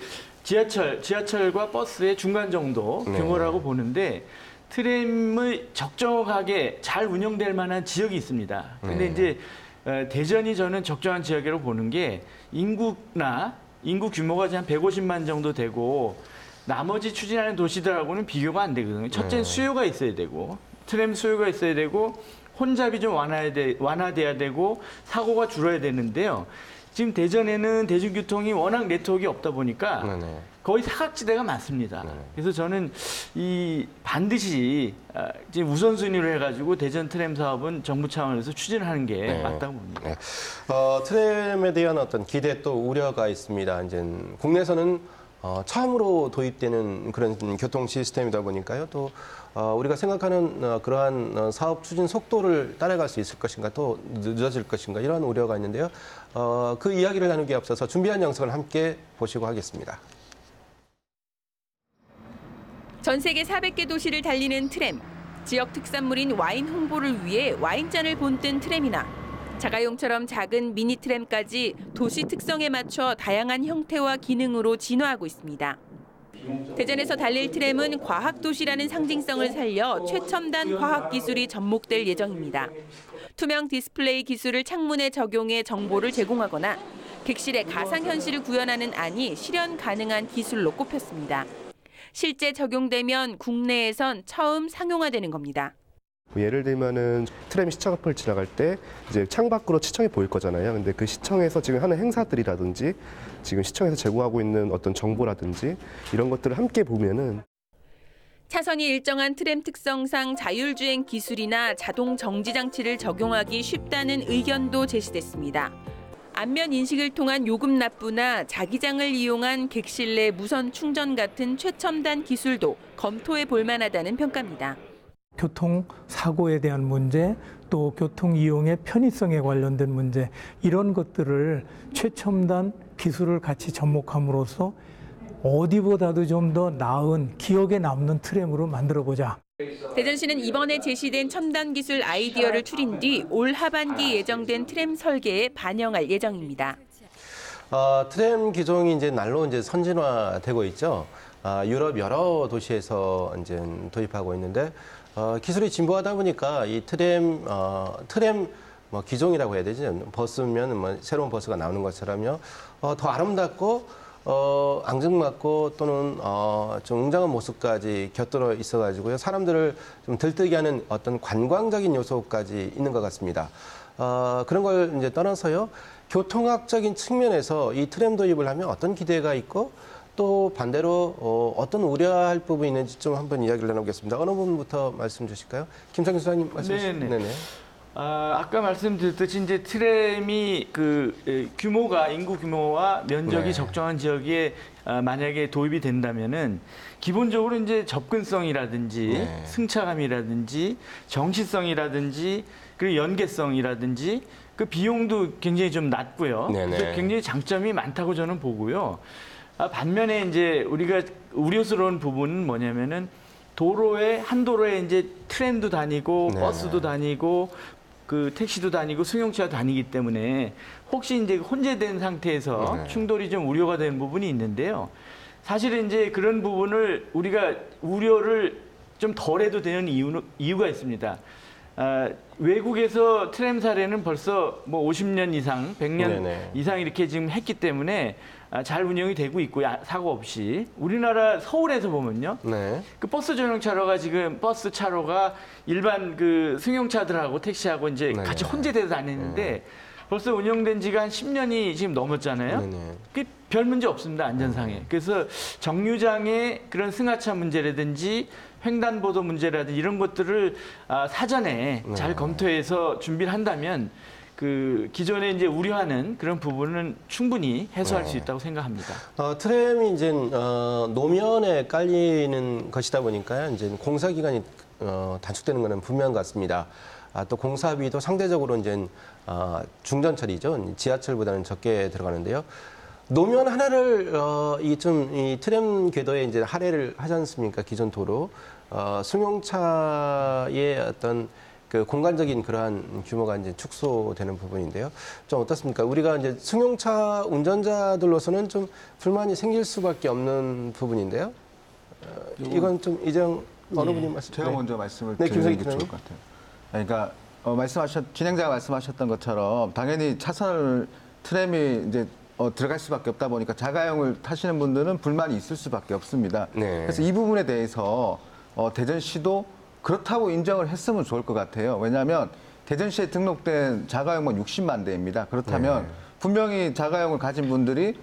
지하철과 버스의 중간 정도 네. 규모라고 보는데 트램을 적정하게 잘 운영될 만한 지역이 있습니다. 근데 네. 이제 대전이 저는 적정한 지역이라고 보는 게 인구 규모가 한 150만 정도 되고 나머지 추진하는 도시들하고는 비교가 안 되거든요. 첫째는 수요가 있어야 되고 트램 수요가 있어야 되고 혼잡이 좀 완화돼야 되고 사고가 줄어야 되는데요. 지금 대전에는 대중교통이 워낙 네트워크가 없다 보니까 네네. 거의 사각지대가 많습니다. 그래서 저는 이 반드시 이제 우선순위로 해가지고 대전 트램 사업은 정부 차원에서 추진하는 게 네. 맞다고 봅니다. 네. 트램에 대한 어떤 기대 또 우려가 있습니다. 이제 국내에서는 처음으로 도입되는 그런 교통 시스템이다 보니까요. 또 우리가 생각하는 그러한 사업 추진 속도를 따라갈 수 있을 것인가, 또 늦어질 것인가 이런 우려가 있는데요. 그 이야기를 나누기에 앞서서 준비한 영상을 함께 보시고 하겠습니다. 전 세계 400개 도시를 달리는 트램. 지역 특산물인 와인 홍보를 위해 와인잔을 본뜬 트램이나 자가용처럼 작은 미니 트램까지 도시 특성에 맞춰 다양한 형태와 기능으로 진화하고 있습니다. 대전에서 달릴 트램은 과학도시라는 상징성을 살려 최첨단 과학기술이 접목될 예정입니다. 투명 디스플레이 기술을 창문에 적용해 정보를 제공하거나 객실에 가상현실을 구현하는 안이 실현 가능한 기술로 꼽혔습니다. 실제 적용되면 국내에선 처음 상용화되는 겁니다. 예를 들면은 트램이 시청 앞을 지나갈 때 이제 창밖으로 시청이 보일 거잖아요. 근데 그 시청에서 지금 하는 행사들이라든지 지금 시청에서 제공하고 있는 어떤 정보라든지 이런 것들을 함께 보면은 차선이 일정한 트램 특성상 자율주행 기술이나 자동 정지 장치를 적용하기 쉽다는 의견도 제시됐습니다. 안면 인식을 통한 요금 납부나 자기장을 이용한 객실 내 무선 충전 같은 최첨단 기술도 검토해 볼 만하다는 평가입니다. 교통 사고에 대한 문제, 또 교통 이용의 편의성에 관련된 문제, 이런 것들을 최첨단 기술을 같이 접목함으로써 어디보다도 좀 더 나은 기억에 남는 트램으로 만들어보자. 대전시는 이번에 제시된 첨단 기술 아이디어를 추린 뒤 올 하반기 예정된 트램 설계에 반영할 예정입니다. 트램 기종이 이제 날로 이제 선진화되고 있죠. 유럽 여러 도시에서 이제 도입하고 있는데 기술이 진보하다 보니까 이 트램 뭐 기종이라고 해야 되지, 버스면 뭐 새로운 버스가 나오는 것처럼요. 더 아름답고 앙증맞고 또는 좀 웅장한 모습까지 곁들여 있어가지고요. 사람들을 좀 들뜨게 하는 어떤 관광적인 요소까지 있는 것 같습니다. 그런 걸 이제 떠나서요. 교통학적인 측면에서 이 트램 도입을 하면 어떤 기대가 있고 또 반대로 어떤 우려할 부분이 있는지 좀 한번 이야기를 나눠보겠습니다. 어느 부분부터 말씀 주실까요? 김창규 소장님 말씀 주시죠. 네네. 아까 말씀드렸듯이 이제 트램이 규모가 인구 규모와 면적이 네. 적정한 지역에 만약에 도입이 된다면은 기본적으로 이제 접근성이라든지 네. 승차감이라든지 정시성이라든지 그리고 연계성이라든지 그 비용도 굉장히 좀 낮고요. 네네. 그래서 굉장히 장점이 많다고 저는 보고요. 반면에 이제 우리가 우려스러운 부분은 뭐냐면은 한 도로에 이제 트램도 다니고 네네. 버스도 다니고 그 택시도 다니고 승용차도 다니기 때문에 혹시 이제 혼재된 상태에서 네. 충돌이 좀 우려가 되는 부분이 있는데요. 사실은 이제 그런 부분을 우리가 우려를 좀 덜해도 되는 이유가 있습니다. 외국에서 트램 사례는 벌써 뭐 50년 이상, 100년 네네. 이상 이렇게 지금 했기 때문에 잘 운영이 되고 있고 사고 없이 우리나라 서울에서 보면요. 네. 그 버스 전용 차로가 지금 버스 차로가 일반 그 승용차들하고 택시하고 이제 네네. 같이 혼재돼서 다니는데 벌써 운영된 지가 한 10년이 지금 넘었잖아요. 네네. 그 별 문제 없습니다, 안전상에. 그래서 정류장의 그런 승하차 문제라든지 횡단보도 문제라든지 이런 것들을 사전에 네. 잘 검토해서 준비를 한다면 그 기존에 이제 우려하는 그런 부분은 충분히 해소할 네. 수 있다고 생각합니다. 트램이 이제 노면에 깔리는 것이다 보니까요. 이제 공사 기간이 단축되는 것은 분명한 것 같습니다. 또 공사비도 상대적으로 이제 중전철이죠. 지하철보다는 적게 들어가는데요. 노면 하나를 이 트램 궤도에 이제 할애를 하지 않습니까? 기존 도로 승용차의 어떤 그 공간적인 그러한 규모가 이제 축소되는 부분인데요. 좀 어떻습니까? 우리가 이제 승용차 운전자들로서는 좀 불만이 생길 수밖에 없는 부분인데요. 이건 좀 이정 어느 분이 말씀? 제가 먼저 말씀을 네, 드리는 게 김성희 좋을 것 같아요. 그러니까 진행자가 말씀하셨던 것처럼 당연히 차선을 트램이 이제 들어갈 수밖에 없다 보니까 자가용을 타시는 분들은 불만이 있을 수밖에 없습니다. 네. 그래서 이 부분에 대해서 대전시도 그렇다고 인정을 했으면 좋을 것 같아요. 왜냐하면 대전시에 등록된 자가용만 60만 대입니다. 그렇다면 분명히 자가용을 가진 분들이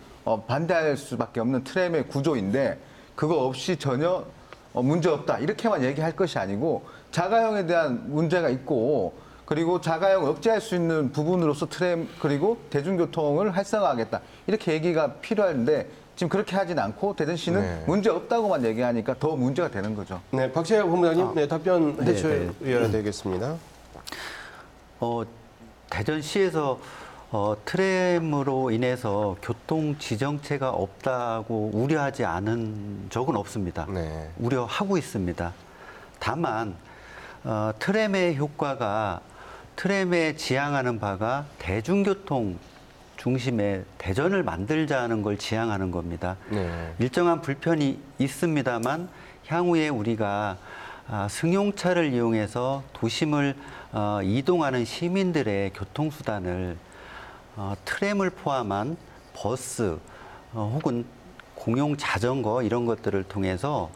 반대할 수밖에 없는 트램의 구조인데 그거 없이 전혀 문제 없다 이렇게만 얘기할 것이 아니고 자가용에 대한 문제가 있고 그리고 자가용을 억제할 수 있는 부분으로서 트램 그리고 대중교통을 활성화하겠다 이렇게 얘기가 필요한데 지금 그렇게 하진 않고 대전시는 네. 문제 없다고만 얘기하니까 더 문제가 되는 거죠. 네, 박재혁 본부장님, 네, 답변해 주셔야 되겠습니다. 대전시에서 트램으로 인해서 교통 지정체가 없다고 우려하지 않은 적은 없습니다. 네. 우려하고 있습니다. 다만 트램의 효과가 트램에 지향하는 바가 대중교통 중심의 대전을 만들자는 걸 지향하는 겁니다. 네. 일정한 불편이 있습니다만 향후에 우리가 승용차를 이용해서 도심을 이동하는 시민들의 교통수단을 트램을 포함한 버스 혹은 공용 자전거 이런 것들을 통해서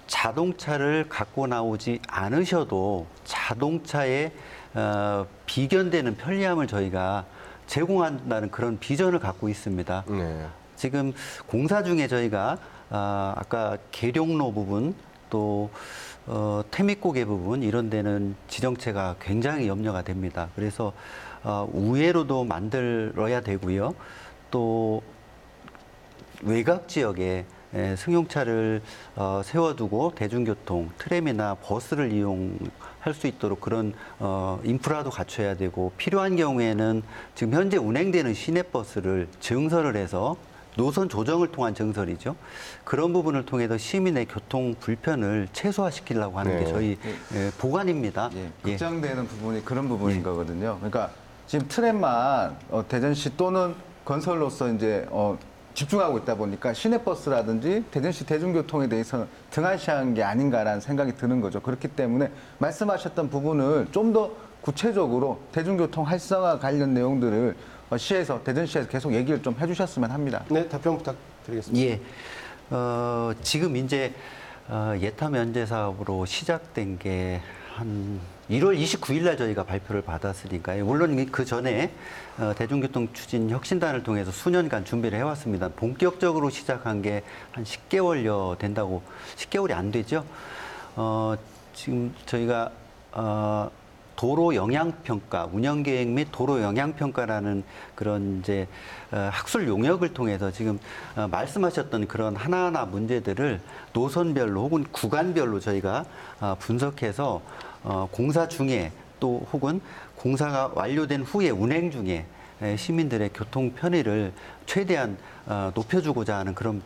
자동차를 갖고 나오지 않으셔도 자동차에 비견되는 편리함을 저희가 제공한다는 그런 비전을 갖고 있습니다. 네. 지금 공사 중에 저희가 아까 계룡로 부분 또 태미고개 부분 이런 데는 지정체가 굉장히 염려가 됩니다. 그래서 우회로도 만들어야 되고요. 또 외곽 지역에 승용차를 세워두고 대중교통, 트램이나 버스를 이용할 수 있도록 그런 인프라도 갖춰야 되고 필요한 경우에는 지금 현재 운행되는 시내버스를 증설을 해서 노선 조정을 통한 증설이죠. 그런 부분을 통해서 시민의 교통 불편을 최소화시키려고 하는 게 저희 보관입니다. 걱정되는 부분이 그런 부분인 거거든요. 그러니까 지금 트램만 대전시 또는 건설로서 이제 집중하고 있다 보니까 시내버스라든지 대전시 대중교통에 대해서는 등한시한 게 아닌가라는 생각이 드는 거죠. 그렇기 때문에 말씀하셨던 부분을 좀 더 구체적으로 대중교통 활성화 관련 내용들을 시에서 대전시에서 계속 얘기를 좀 해주셨으면 합니다. 네, 답변 부탁드리겠습니다. 예. 지금 이제 예타 면제 사업으로 시작된 게 한 1월 29일 날 저희가 발표를 받았으니까요. 물론 그 전에 대중교통 추진 혁신단을 통해서 수년간 준비를 해왔습니다. 본격적으로 시작한 게 한 10개월여 된다고, 10개월이 안 되죠. 지금 저희가 도로 영향평가, 운영계획 및 도로 영향평가라는 그런 이제 학술 용역을 통해서 지금 말씀하셨던 그런 하나하나 문제들을 노선별로 혹은 구간별로 저희가 분석해서 공사 중에 또 혹은 공사가 완료된 후에 운행 중에 시민들의 교통 편의를 최대한 높여주고자 하는 그런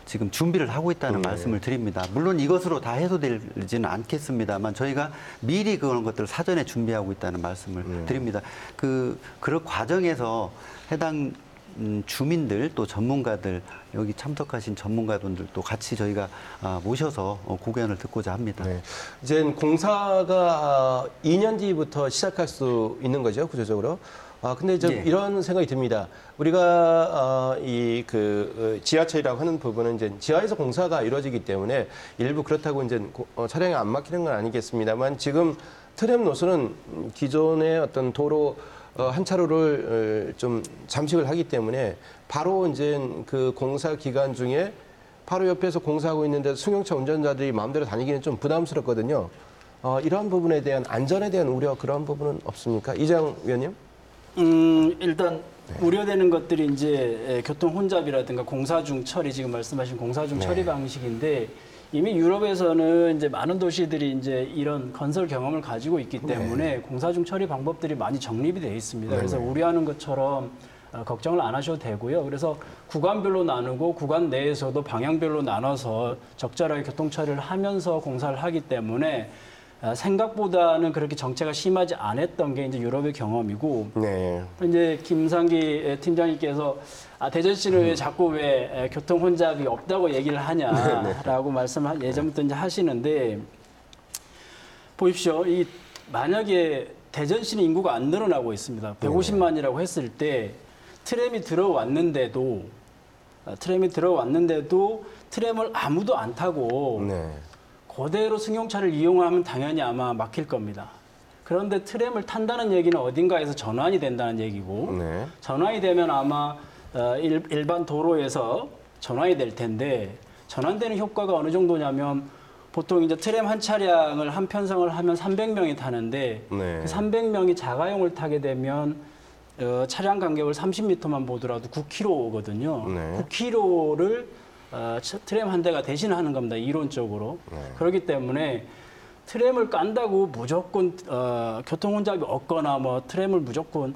지금 준비를 하고 있다는 말씀을 드립니다. 물론 이것으로 다 해소되지는 않겠습니다만 저희가 미리 그런 것들을 사전에 준비하고 있다는 말씀을 드립니다. 그런 과정에서 해당 주민들 또 전문가들 여기 참석하신 전문가분들도 같이 저희가 모셔서 고견을 듣고자 합니다. 네. 이제 공사가 2년 뒤부터 시작할 수 있는 거죠, 구조적으로. 근데 좀 예. 이런 생각이 듭니다. 우리가 지하철이라고 하는 부분은 이제 지하에서 공사가 이루어지기 때문에 일부 그렇다고 이제 차량이 안 막히는 건 아니겠습니다만 지금 트램 노선은 기존의 어떤 도로 한 차로를 좀 잠식을 하기 때문에 바로 이제 그 공사 기간 중에 바로 옆에서 공사하고 있는데 승용차 운전자들이 마음대로 다니기는 좀 부담스럽거든요. 이러한 부분에 대한 안전에 대한 우려 그런 부분은 없습니까? 이재영 위원님? 일단 우려되는 것들이 이제 교통 혼잡이라든가 공사 중 처리, 지금 말씀하신 공사 중 처리 방식인데 이미 유럽에서는 이제 많은 도시들이 이제 이런 건설 경험을 가지고 있기 때문에 공사 중 처리 방법들이 많이 정립이 되어 있습니다. 그래서 우려하는 것처럼 걱정을 안 하셔도 되고요. 그래서 구간별로 나누고 구간 내에서도 방향별로 나눠서 적절하게 교통 처리를 하면서 공사를 하기 때문에 생각보다는 그렇게 정체가 심하지 않았던 게 이제 유럽의 경험이고, 네. 이제 김상기 팀장님께서 대전시는 왜 자꾸 왜 교통 혼잡이 없다고 얘기를 하냐라고 말씀을 예전부터 이제 하시는데, 보십시오. 만약에 대전시는 인구가 안 늘어나고 있습니다. 150만이라고 했을 때 트램이 들어왔는데도 트램을 아무도 안 타고 그대로 승용차를 이용하면 당연히 아마 막힐 겁니다. 그런데 트램을 탄다는 얘기는 어딘가에서 전환이 된다는 얘기고 전환이 되면 아마 일반 도로에서 전환이 될 텐데 전환되는 효과가 어느 정도냐면 보통 이제 트램 한 차량을 한 편성을 하면 300명이 타는데 그 300명이 자가용을 타게 되면 차량 간격을 30m만 보더라도 9km거든요. 9km를 트램 한 대가 대신하는 겁니다. 이론적으로. 그렇기 때문에 트램을 깐다고 무조건 교통 혼잡이 없거나 뭐 트램을 무조건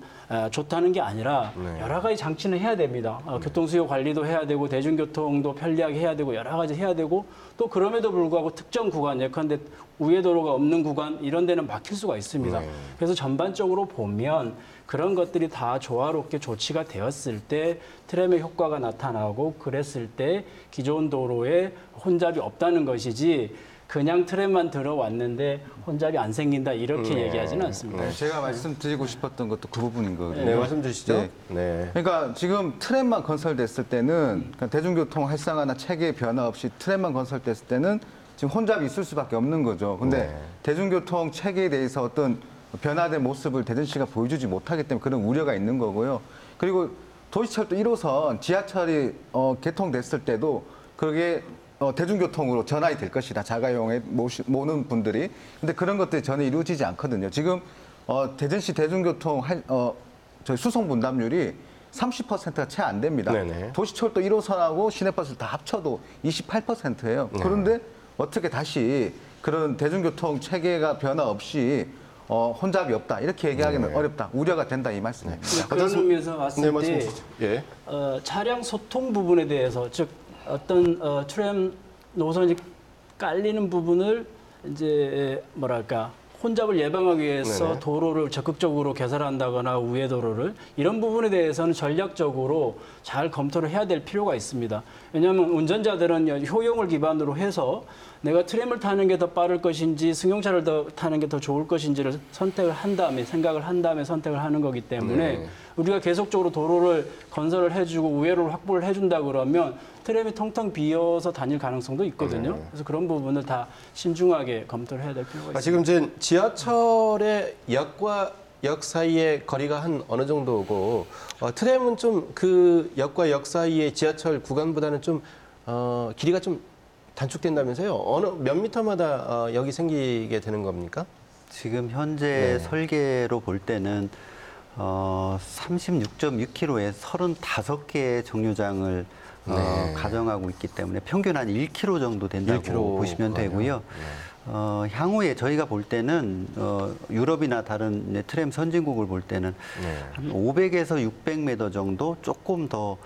좋다는 게 아니라 여러 가지 장치는 해야 됩니다. 교통수요 관리도 해야 되고 대중교통도 편리하게 해야 되고 여러 가지 해야 되고 또 그럼에도 불구하고 특정 구간 예컨대 우회 도로가 없는 구간 이런 데는 막힐 수가 있습니다. 그래서 전반적으로 보면 그런 것들이 다 조화롭게 조치가 되었을 때 트램의 효과가 나타나고 그랬을 때 기존 도로에 혼잡이 없다는 것이지 그냥 트램만 들어왔는데 혼잡이 안 생긴다 이렇게 얘기하지는 않습니다. 제가 말씀드리고 싶었던 것도 그 부분인 거거든요. 네, 말씀 주시죠. 그러니까 지금 트램만 건설됐을 때는 그러니까 대중교통 활성화나 체계 변화 없이 트램만 건설됐을 때는 지금 혼잡이 있을 수밖에 없는 거죠. 근데 대중교통 체계에 대해서 어떤 변화된 모습을 대전시가 보여주지 못하기 때문에 그런 우려가 있는 거고요. 그리고 도시철도 1호선 지하철이 개통됐을 때도 그게 대중교통으로 전환이 될 것이다. 자가용에 모는 분들이. 근데 그런 것들이 전혀 이루어지지 않거든요. 지금 대전시 대중교통 저희 수송 분담률이 30%가 채 안 됩니다. 도시철도 1호선하고 시내버스를 다 합쳐도 28%예요. 그런데 어떻게 다시 그런 대중교통 체계가 변화 없이 혼잡이 없다 이렇게 얘기하기는 어렵다. 우려가 된다 이 말씀입니다. 그런 의미에서 봤을 때 차량 소통 부분에 대해서 즉 어떤 트램 노선이 깔리는 부분을 이제 뭐랄까 혼잡을 예방하기 위해서 네네. 도로를 적극적으로 개설한다거나 우회 도로를 이런 부분에 대해서는 전략적으로 잘 검토를 해야 될 필요가 있습니다. 왜냐하면 운전자들은 효용을 기반으로 해서 내가 트램을 타는 게 더 빠를 것인지 승용차를 더 타는 게 더 좋을 것인지를 선택을 한 다음에 생각을 한 다음에 선택을 하는 거기 때문에 네. 우리가 계속적으로 도로를 건설을 해주고 우회로를 확보를 해준다 그러면 트램이 텅텅 비어서 다닐 가능성도 있거든요. 네. 그래서 그런 부분을 다 신중하게 검토를 해야 될 필요가 있습니다. 지금 이제 지하철의 역과 역 사이의 거리가 한 어느 정도고 트램은 좀 그 역과 역 사이의 지하철 구간보다는 좀 길이가 좀 단축된다면서요? 어느 몇 미터마다 역이 생기게 되는 겁니까? 지금 현재 네. 설계로 볼 때는 36.6km에 35개의 정류장을 네. 가정하고 있기 때문에 평균 한 1km 정도 된다고 1km 보시면 되고요. 향후에 저희가 볼 때는 유럽이나 다른 이제 트램 선진국을 볼 때는 한 500에서 600m 정도 조금 더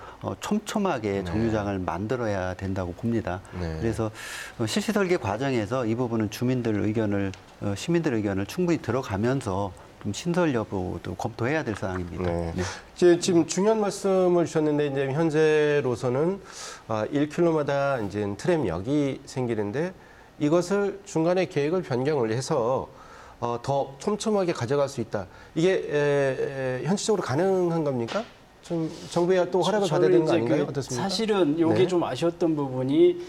촘촘하게 정류장을 만들어야 된다고 봅니다. 네. 그래서 실시 설계 과정에서 이 부분은 주민들 의견을 시민들 의견을 충분히 들어가면서 좀 신설 여부도 검토해야 될 사항입니다. 네. 네. 지금 중요한 말씀을 주셨는데 이제 현재로서는 1km마다 이제 트램역이 생기는데 이것을 중간에 계획을 변경을 해서 더 촘촘하게 가져갈 수 있다. 이게 현실적으로 가능한 겁니까? 좀 정부에 또 허락을 받아야 되는 거 아닌가요? 어떻습니까? 사실은 이게 네. 좀 아쉬웠던 부분이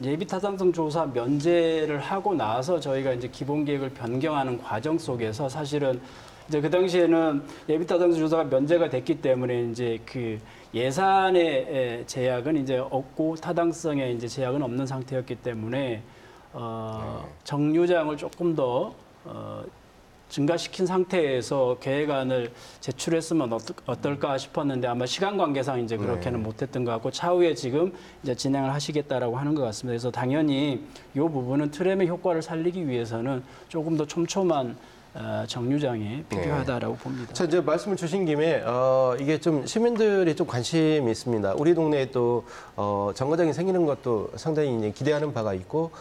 예비 타당성 조사 면제를 하고 나서 저희가 이제 기본 계획을 변경하는 과정 속에서 사실은 이제 그 당시에는 예비 타당성 조사가 면제가 됐기 때문에 이제 그 예산의 제약은 이제 없고 타당성에 이제 제약은 없는 상태였기 때문에 정류장을 조금 더 증가시킨 상태에서 계획안을 제출했으면 어떨까 싶었는데 아마 시간 관계상 이제 그렇게는 못했던 것 같고 차후에 지금 이제 진행을 하시겠다라고 하는 것 같습니다. 그래서 당연히 이 부분은 트램의 효과를 살리기 위해서는 조금 더 촘촘한 정류장이 필요하다라고 봅니다. 자, 이제 말씀을 주신 김에 이게 좀 시민들이 좀 관심이 있습니다. 우리 동네에 또 정거장이 생기는 것도 상당히 이제 기대하는 바가 있고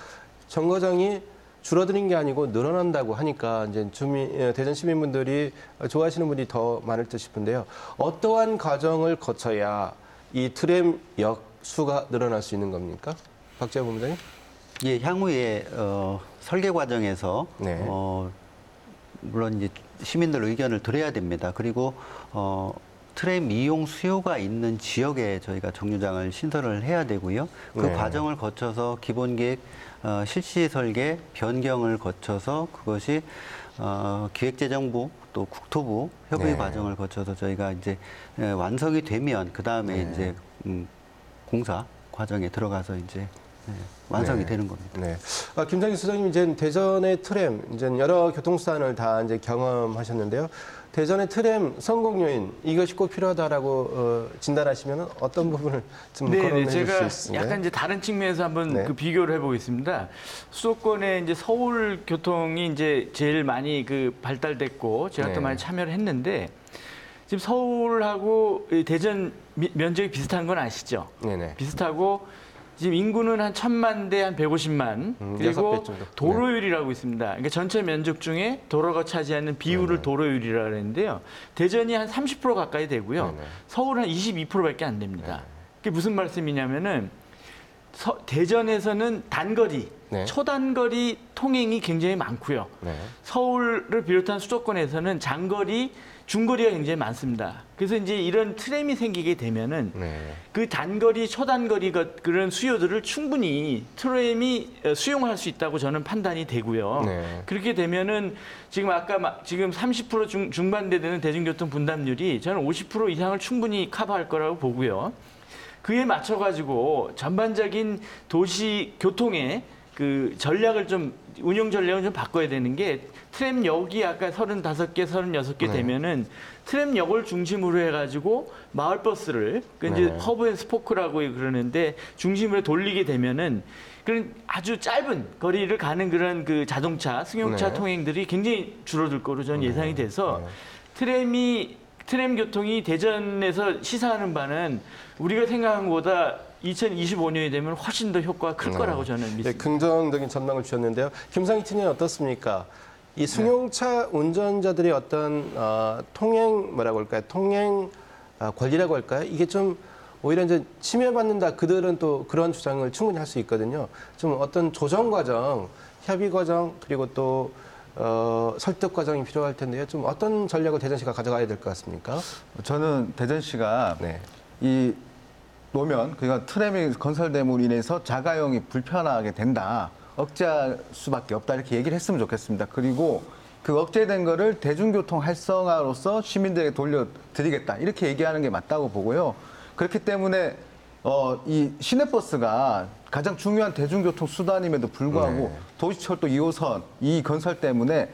정거장이 줄어드는 게 아니고 늘어난다고 하니까 이제 대전 시민분들이 좋아하시는 분이 더 많을 듯 싶은데요. 어떠한 과정을 거쳐야 이 트램 역 수가 늘어날 수 있는 겁니까? 박재호 본부장님? 예, 향후에 설계 과정에서 네. 물론 이제 시민들 의견을 들어야 됩니다. 그리고 트램 이용 수요가 있는 지역에 저희가 정류장을 신설을 해야 되고요. 그 네. 과정을 거쳐서 기본 계획 실시 설계 변경을 거쳐서 그것이 기획재정부 또 국토부 협의 네. 과정을 거쳐서 저희가 이제 완성이 되면 그 다음에 이제 공사 과정에 들어가서 이제 완성이 되는 겁니다. 네. 김상희 수장님, 이제 대전의 트램, 이제 여러 교통수단을 다 이제 경험하셨는데요. 대전의 트램 성공 요인, 이것이 꼭 필요하다라고 진단하시면 어떤 부분을 좀 거론해 주실 제가 수 있을까요? 약간 이제 다른 측면에서 한번 네. 그 비교를 해보겠습니다. 수도권에 이제 서울 교통이 이제 제일 많이 그 발달됐고 제가 또 네. 많이 참여를 했는데 지금 서울하고 대전 면적이 비슷한 건 아시죠? 네네. 비슷하고 지금 인구는 한 1,000만 대 한 150만 그리고 6배 정도. 도로율이라고 있습니다. 그러니까 전체 면적 중에 도로가 차지하는 비율을 도로율이라고 하는데요. 대전이 한 30% 가까이 되고요. 네네. 서울은 한 22%밖에 안 됩니다. 그게 무슨 말씀이냐면은 대전에서는 단거리, 네. 초단거리 통행이 굉장히 많고요. 네. 서울을 비롯한 수도권에서는 장거리, 중거리가 굉장히 많습니다. 그래서 이제 이런 트램이 생기게 되면은 네. 그 단거리, 초단거리 그런 수요들을 충분히 트램이 수용할 수 있다고 저는 판단이 되고요. 네. 그렇게 되면은 지금 지금 30% 중반대 되는 대중교통 분담률이 저는 50% 이상을 충분히 커버할 거라고 보고요. 그에 맞춰 가지고 전반적인 도시 교통의 그 전략을 운영 전략을 좀 바꿔야 되는 게 트램역이 아까 35개, 36개 되면은 트램역을 중심으로 해가지고 마을버스를 이제 허브 앤 스포크라고 그러는데 중심으로 돌리게 되면은 그런 아주 짧은 거리를 가는 그런 그 자동차, 승용차 통행들이 굉장히 줄어들 거로 저는 예상이 돼서 트램 교통이 대전에서 시사하는 바는 우리가 생각한 것보다 2025년이 되면 훨씬 더 효과가 클 거라고 저는 네, 믿습니다. 긍정적인 전망을 주셨는데요. 김상희 팀장님 어떻습니까? 이 승용차 운전자들의 어떤 통행 뭐라고 할까요? 통행 권리라고 할까요? 이게 좀 오히려 이제 침해받는다. 그들은 또 그런 주장을 충분히 할 수 있거든요. 좀 어떤 조정 과정, 협의 과정 그리고 또 설득 과정이 필요할 텐데요. 좀 어떤 전략을 대전시가 가져가야 될 것 같습니까? 저는 대전시가 네. 이 노면, 그러니까 트램이 건설됨으로 인해서 자가용이 불편하게 된다. 억제할 수밖에 없다. 이렇게 얘기를 했으면 좋겠습니다. 그리고 그 억제된 거를 대중교통 활성화로서 시민들에게 돌려드리겠다. 이렇게 얘기하는 게 맞다고 보고요. 그렇기 때문에 이 시내버스가 가장 중요한 대중교통 수단임에도 불구하고 도시철도 2호선 이 건설 때문에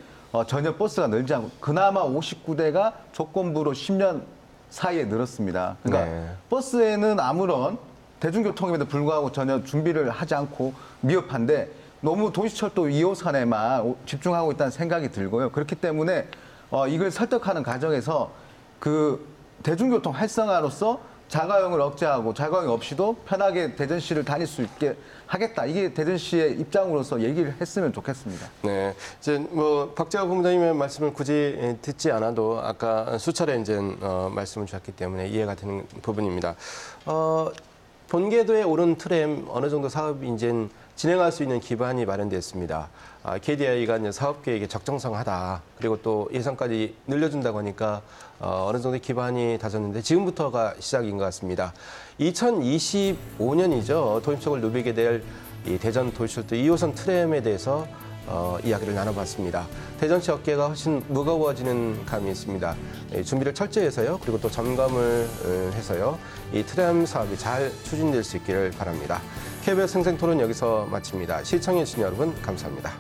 전혀 버스가 늘지 않고 그나마 59대가 조건부로 10년 사이에 늘었습니다. 그러니까 버스에는 아무런 대중교통임에도 불구하고 전혀 준비를 하지 않고 미흡한데 너무 도시철도 2호선에만 집중하고 있다는 생각이 들고요. 그렇기 때문에 이걸 설득하는 과정에서 그 대중교통 활성화로서 자가용을 억제하고 자가용 없이도 편하게 대전시를 다닐 수 있게 하겠다. 이게 대전시의 입장으로서 얘기를 했으면 좋겠습니다. 네, 이제 뭐 박재호 본부장님의 말씀을 굳이 듣지 않아도 아까 수차례 이제 말씀을 주셨기 때문에 이해가 되는 부분입니다. 본궤도에 오른 트램 어느 정도 사업이 이제 진행할 수 있는 기반이 마련됐습니다. KDI가 이제 사업 계획에 적정성하다. 그리고 또 예산까지 늘려준다고 하니까 어느 정도 기반이 다졌는데 지금부터가 시작인 것 같습니다. 2025년이죠. 도입책을 누비게 될 이 대전 도시철도 2호선 트램에 대해서 이야기를 나눠봤습니다. 대전시 어깨가 훨씬 무거워지는 감이 있습니다. 준비를 철저히 해서요. 그리고 또 점검을 해서요. 이 트램 사업이 잘 추진될 수 있기를 바랍니다. KBS 생생토론 여기서 마칩니다. 시청해주신 여러분 감사합니다.